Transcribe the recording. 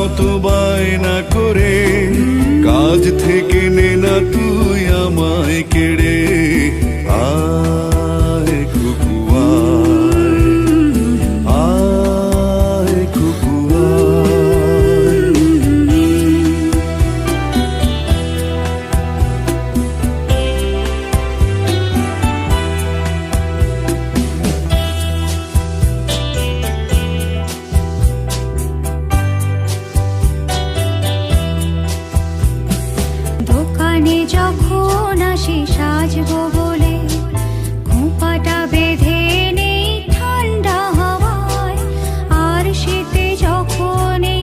মতো বায়না করে কাজ থেকে নে না তুই আমায় কেড়ে। আয় কুকু আয় কুকু দোকানে যখন আসি সাজবো বলে